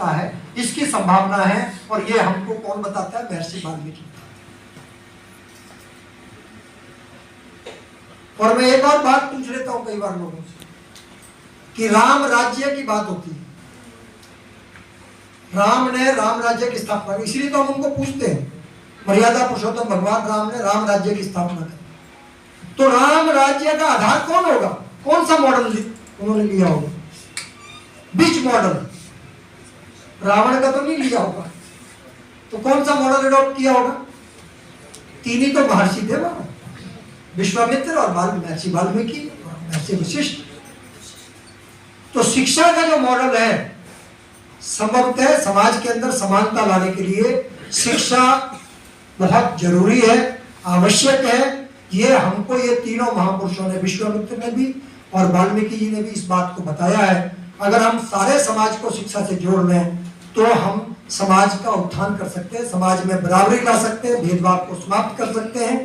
है, इसकी संभावना है। और ये हमको कौन बताता है? महर्षि वाल्मीकि। और मैं एक और बात पूछ लेता हूं कई बार लोगों से कि राम राज्य की बात होती है, राम ने राम राज्य की स्थापना की, इसलिए तो हम उनको पूछते हैं, मर्यादा पुरुषोत्तम भगवान राम ने राम राज्य की स्थापना की। तो राम राज्य का आधार कौन होगा? कौन सा मॉडल उन्होंने लिया होगा? बीच मॉडल, रावण का तो नहीं लिया होगा। तो कौन सा मॉडल अडॉप्ट किया होगा? तीन ही तो महर्षि थे वहां, विश्वामित्र और महर्षि वाल्मीकि और महर्षि वशिष्ठ। तो शिक्षा का जो मॉडल है, संभवतः समाज के अंदर समानता लाने के लिए शिक्षा बहुत जरूरी है, आवश्यक है। ये हमको ये तीनों महापुरुषों ने, विश्वामित्र ने भी और वाल्मीकि जी ने भी इस बात को बताया है। अगर हम सारे समाज को शिक्षा से जोड़ लें तो हम समाज का उत्थान कर सकते हैं, समाज में बराबरी ला सकते हैं, भेदभाव को समाप्त कर सकते हैं।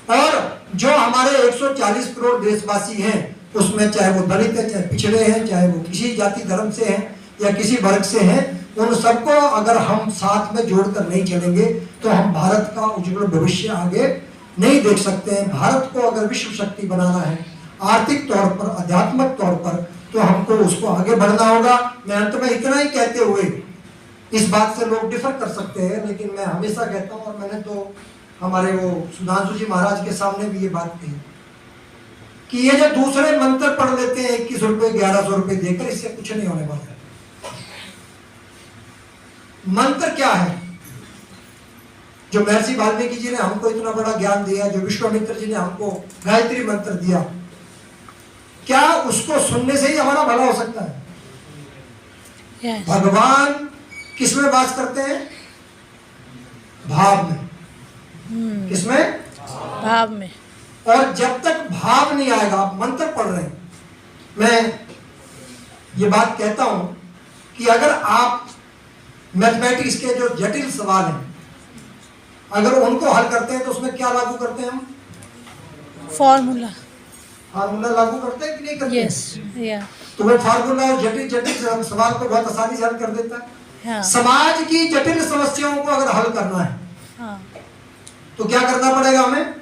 और जो हमारे 140 करोड़ देशवासी हैं, उसमें चाहे वो दलित है, चाहे पिछड़े हैं, चाहे वो किसी जाति धर्म से हैं या किसी वर्ग से हैं, उन सबको अगर हम साथ में जोड़कर नहीं चलेंगे तो हम भारत का उज्जवल भविष्य आगे नहीं देख सकते हैं। भारत को अगर विश्व शक्ति बनाना है आर्थिक तौर पर, आध्यात्मिक तौर पर, तो हमको उसको आगे बढ़ना होगा। मैं अंत में इतना ही कहते हुए, इस बात से लोग डिफर कर सकते हैं, लेकिन मैं हमेशा कहता हूँ, और मैंने तो हमारे वो सुधांशु जी महाराज के सामने भी ये बात कही कि ये जो दूसरे मंत्र पढ़ लेते हैं 21 रुपए 1100 रुपए देकर, इससे कुछ नहीं होने वाला है। मंत्र क्या है? जो महर्षि वाल्मीकि जी ने हमको इतना बड़ा ज्ञान दिया, जो विश्वामित्र जी ने हमको गायत्री मंत्र दिया, क्या उसको सुनने से ही हमारा भला हो सकता है? yes. भगवान किस में वास करते हैं? भाव में। किसमें? भाव में। और जब तक भाव नहीं आएगा, आप मंत्र पढ़ रहे हैं, मैं ये बात कहता हूं कि अगर आप मैथमेटिक्स के जो जटिल सवाल हैं, अगर उनको हल करते हैं तो उसमें क्या लागू करते हैं हम? फॉर्मूला लागू करते हैं कि नहीं करते? yes. yeah. तो वो फार्मूला और जटिल जटिल सवाल को बहुत आसानी से हल कर देता है। हाँ. समाज की जटिल समस्याओं को अगर हल करना है हाँ. तो क्या करना पड़ेगा हमें?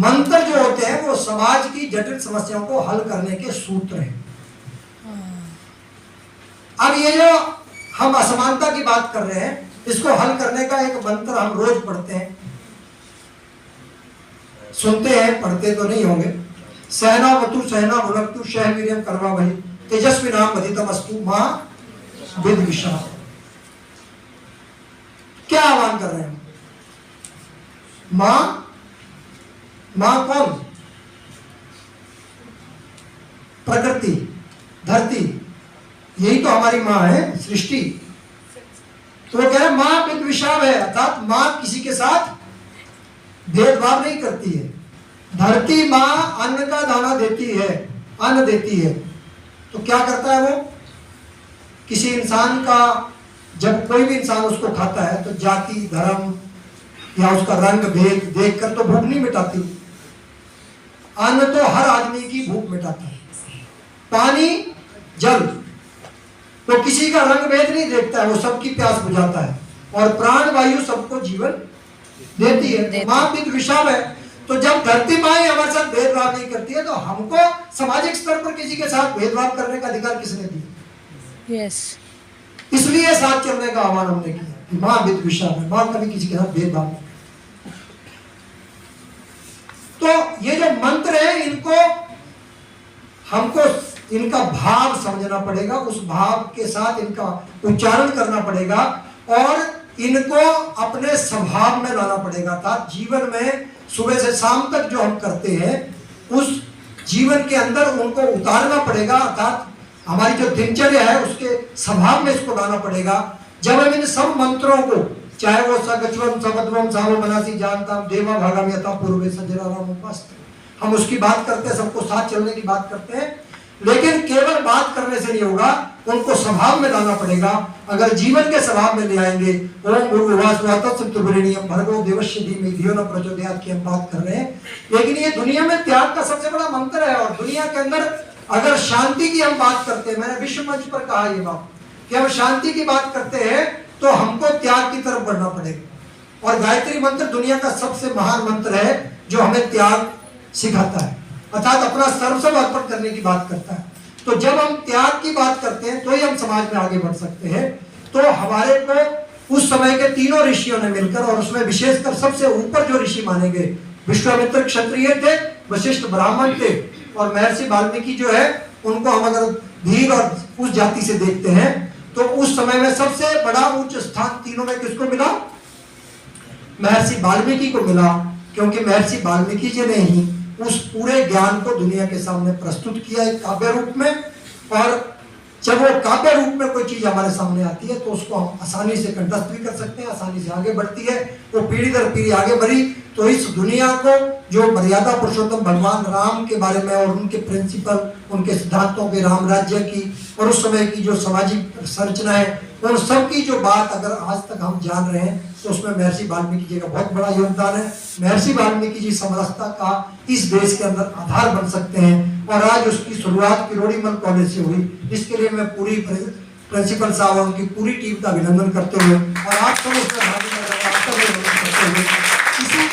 मंत्र जो होते हैं वो समाज की जटिल समस्याओं को हल करने के सूत्र हैं। अब ये जो हम असमानता की बात कर रहे हैं, इसको हल करने का एक मंत्र हम रोज पढ़ते हैं, सुनते हैं, पढ़ते तो नहीं होंगे। सहनावतु सहना भुनक्तु शह वीर्यं कर्मावहै तेजस्विनाम वधितमस्तु मां विद्विषा। क्या आह्वान कर रहे हैं? मां कौन? प्रकृति, धरती, यही तो हमारी मां है, सृष्टि। तो वो कह रहे मां विद्विषाव है, अर्थात मां किसी के साथ भेदभाव नहीं करती है। धरती मां अन्न का दाना देती है, अन्न देती है, तो क्या करता है वो? किसी इंसान का, जब कोई भी इंसान उसको खाता है तो जाति धर्म या उसका रंग भेद देखकर तो भूख नहीं मिटाती। अन्न तो हर आदमी की भूख मिटाता है। पानी, जल, तो किसी का रंग भेद नहीं देखता है, वो सबकी प्यास बुझाता है। और प्राण वायु सबको जीवन देती है। मां विद्विषाव है, तो जब धरती मां हमारे साथ भेदभाव नहीं करती है तो हमको सामाजिक स्तर पर किसी के साथ भेदभाव करने का अधिकार किसने दिया? yes. इसलिए साथ चलने का आह्वान हमने किया कि मां विद्विषाव है, मां कभी किसी के साथ भेदभाव नहीं। तो ये जो मंत्र है, इनको हमको इनका भाव समझना पड़ेगा, उस भाव के साथ इनका उच्चारण करना पड़ेगा और इनको अपने स्वभाव में लाना पड़ेगा। अर्थात जीवन में सुबह से शाम तक जो हम करते हैं, उस जीवन के अंदर उनको उतारना पड़ेगा। अर्थात हमारी जो दिनचर्या है उसके स्वभाव में इसको लाना पड़ेगा। जब हम इन सब मंत्रों को, चाहे वो सगच्वम सबद्वम सावो मनासी जानताम देवा भागम यथा पूर्वे सजराराम उपास्त, हम उसकी बात करते हैं, सबको साथ चलने की बात करते हैं, लेकिन केवल बात करने से नहीं होगा, उनको स्वभाव में लाना पड़ेगा। अगर जीवन के स्वभाव में ले आएंगे, ओम भूर्भुवस्सुवः भर्गो देवस्य धीमहि धियो न प्रचोदयात् की हम बात कर रहे हैं, लेकिन ये दुनिया में त्याग का सबसे बड़ा मंत्र है। और दुनिया के अंदर अगर शांति की हम बात करते हैं, मैंने विश्व मंच पर कहा ये बात कि हम शांति की बात करते हैं तो हमको त्याग की तरफ बढ़ना पड़ेगा। और गायत्री मंत्र दुनिया का सबसे महान मंत्र है जो हमें त्याग सिखाता है, अर्थात अपना सर्वस्व अर्पण करने की बात करता है। तो जब हम त्याग की बात करते हैं तो ही हम समाज में आगे बढ़ सकते हैं। तो हमारे को उस समय के तीनों ऋषियों ने मिलकर, और उसमें विशेषकर सबसे ऊपर जो ऋषि माने गए, विश्वामित्र क्षत्रिय थे, वशिष्ठ ब्राह्मण थे, और महर्षि वाल्मीकि जो है उनको हम अगर धीर और उस जाति से देखते हैं तो उस समय में सबसे बड़ा उच्च स्थान तीनों में किसको मिला? महर्षि वाल्मीकि को मिला, क्योंकि महर्षि वाल्मीकि जी ने ही उस पूरे ज्ञान को दुनिया के सामने प्रस्तुत किया एक काव्य रूप में। और जब वो काव्य रूप में कोई चीज हमारे सामने आती है तो उसको हम आसानी से कंठस्थ भी कर सकते हैं, आसानी से आगे बढ़ती है, वो पीढ़ी दर पीढ़ी आगे बढ़ी। तो इस दुनिया को जो मर्यादा पुरुषोत्तम भगवान राम के बारे में और उनके प्रिंसिपल, उनके सिद्धांतों के, राम राज्य की और उस समय की जो सामाजिक संरचना है, उन सब की जो बात अगर आज तक हम जान रहे हैं तो उसमें महर्षि वाल्मीकि जी का बहुत बड़ा योगदान है। महर्षि वाल्मीकि जी समरसता का इस देश के अंदर आधार बन सकते हैं, और आज उसकी शुरुआत किरोड़ीमल कॉलेज से हुई। इसके लिए मैं पूरी प्रिंसिपल साहब और उनकी पूरी टीम का अभिनंदन करते हुए और आप सब उसमें भागीदार करते हुए इसी